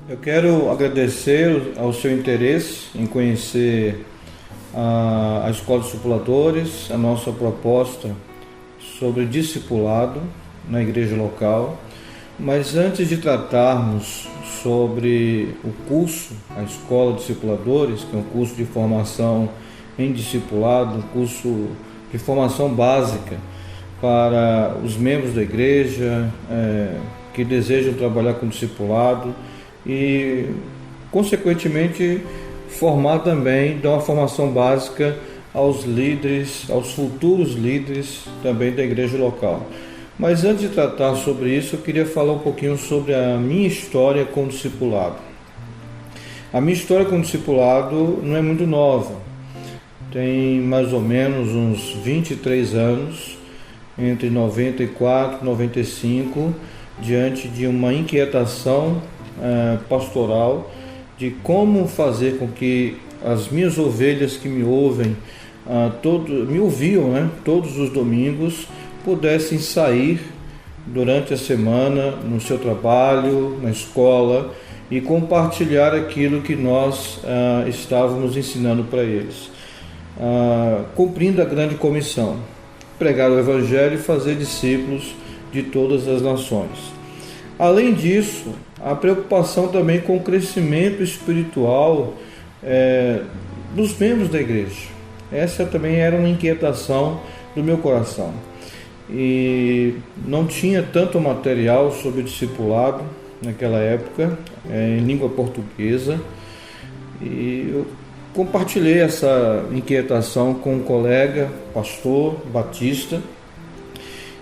Eu quero agradecer ao seu interesse em conhecer a Escola de Discipuladores, a nossa proposta sobre discipulado na igreja local. Mas antes de tratarmos sobre o curso, a Escola de Discipuladores, que é um curso de formação em discipulado, um curso de formação básica para os membros da igreja que desejam trabalhar com discipulado e, consequentemente, formar também, dar uma formação básica aos líderes, aos futuros líderes também da igreja local. Mas antes de tratar sobre isso, eu queria falar um pouquinho sobre a minha história com o discipulado. A minha história com o discipulado não é muito nova, tem mais ou menos uns 23 anos, entre 94 e 95, diante de uma inquietação pastoral de como fazer com que as minhas ovelhas que me ouvem, me ouviam, todos os domingos, pudessem sair durante a semana no seu trabalho, na escola e compartilhar aquilo que nós estávamos ensinando para eles, cumprindo a grande comissão, pregar o Evangelho e fazer discípulos de todas as nações. Além disso, a preocupação também com o crescimento espiritual dos membros da igreja. Essa também era uma inquietação do meu coração. E não tinha tanto material sobre discipulado naquela época, em língua portuguesa, e eu compartilhei essa inquietação com um colega, pastor batista,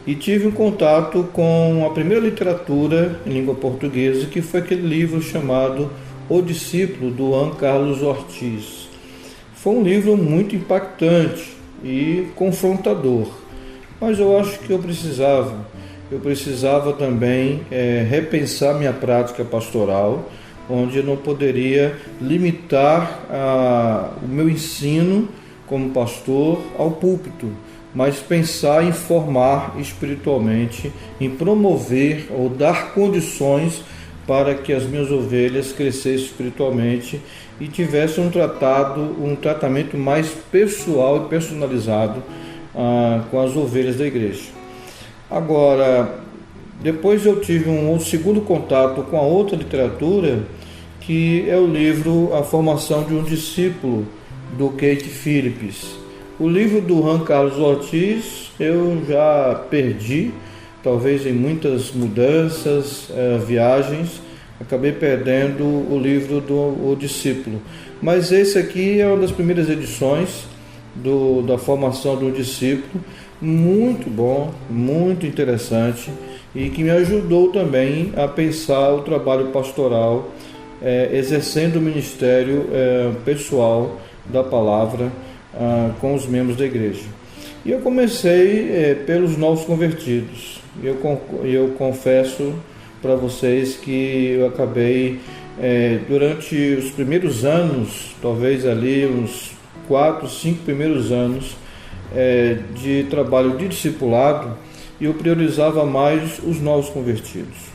e tive um contato com a primeira literatura em língua portuguesa, que foi aquele livro chamado O Discípulo, do Juan Carlos Ortiz. Foi um livro muito impactante e confrontador, mas eu acho que eu precisava também repensar minha prática pastoral, onde eu não poderia limitar o meu ensino como pastor ao púlpito, mas pensar em formar espiritualmente, em promover ou dar condições para que as minhas ovelhas crescessem espiritualmente e tivessem um tratamento mais pessoal e personalizado com as ovelhas da igreja. Agora, depois eu tive um segundo contato com a outra literatura, que é o livro A Formação de um Discípulo, do Keith Phillips. O livro do Juan Carlos Ortiz eu já perdi, talvez em muitas mudanças, viagens, acabei perdendo o livro do O Discípulo. Mas esse aqui é uma das primeiras edições da formação do discípulo, muito bom, muito interessante, e que me ajudou também a pensar o trabalho pastoral, exercendo o ministério pessoal da palavra com os membros da igreja. E eu comecei pelos novos convertidos. Eu confesso para vocês que eu acabei, durante os primeiros anos, talvez ali uns 4, 5 primeiros anos de trabalho de discipulado, eu priorizava mais os novos convertidos.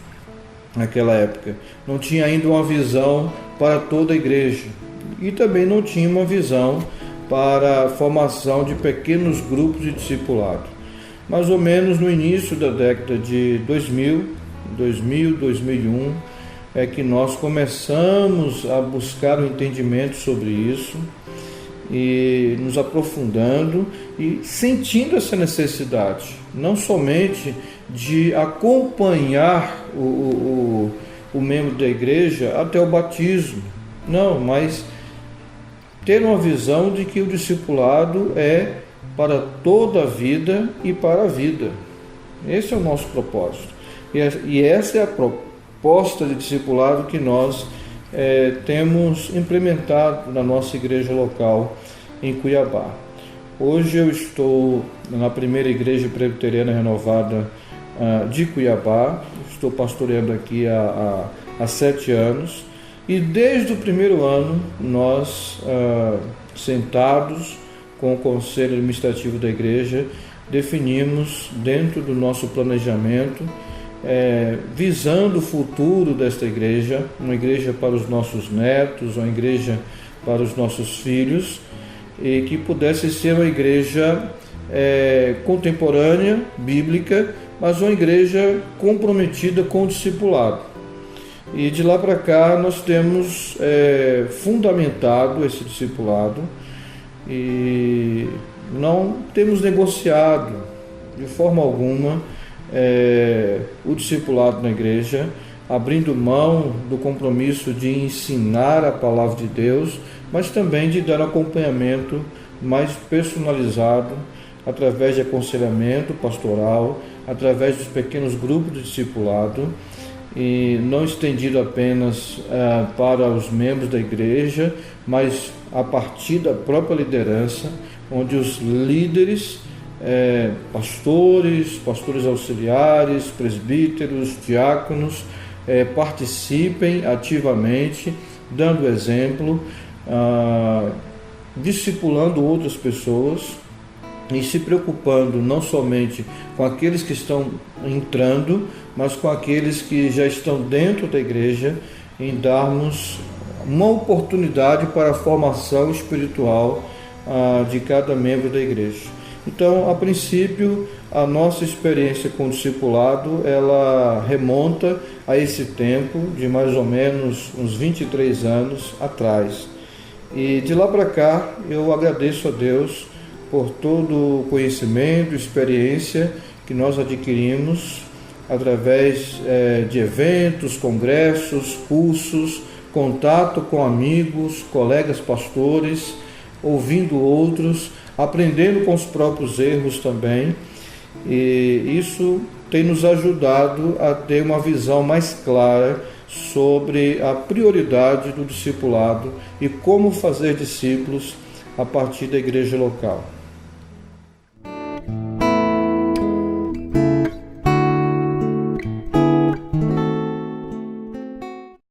Naquela época não tinha ainda uma visão para toda a igreja e também não tinha uma visão para a formação de pequenos grupos de discipulado. Mais ou menos no início da década de 2001, é que nós começamos a buscar o entendimento sobre isso e nos aprofundando e sentindo essa necessidade, não somente de acompanhar o membro da igreja até o batismo, não, mas ter uma visão de que o discipulado é para toda a vida e para a vida. Esse é o nosso propósito. E essa é a proposta de discipulado que nós temos implementado na nossa igreja local em Cuiabá. Hoje eu estou na primeira igreja presbiteriana renovada de Cuiabá, estou pastoreando aqui há 7 anos, e desde o primeiro ano nós, sentados com o conselho administrativo da igreja, definimos dentro do nosso planejamento, visando o futuro desta igreja, uma igreja para os nossos netos, uma igreja para os nossos filhos, e que pudesse ser uma igreja contemporânea, bíblica, mas uma igreja comprometida com o discipulado. E de lá para cá nós temos fundamentado esse discipulado e não temos negociado de forma alguma o discipulado na igreja, abrindo mão do compromisso de ensinar a palavra de Deus, mas também de dar acompanhamento mais personalizado através de aconselhamento pastoral, através dos pequenos grupos de discipulado, e não estendido apenas para os membros da igreja, mas a partir da própria liderança, onde os líderes, pastores auxiliares, presbíteros, diáconos, participem ativamente, dando exemplo, discipulando outras pessoas e se preocupando não somente com aqueles que estão entrando, mas com aqueles que já estão dentro da igreja, em darmos uma oportunidade para a formação espiritual de cada membro da igreja. Então, a princípio, a nossa experiência com o discipulado, ela remonta a esse tempo de mais ou menos uns 23 anos atrás. E de lá para cá, eu agradeço a Deus por todo o conhecimento, experiência que nós adquirimos através de eventos, congressos, cursos, contato com amigos, colegas pastores, ouvindo outros, aprendendo com os próprios erros também, e isso tem nos ajudado a ter uma visão mais clara sobre a prioridade do discipulado e como fazer discípulos a partir da igreja local.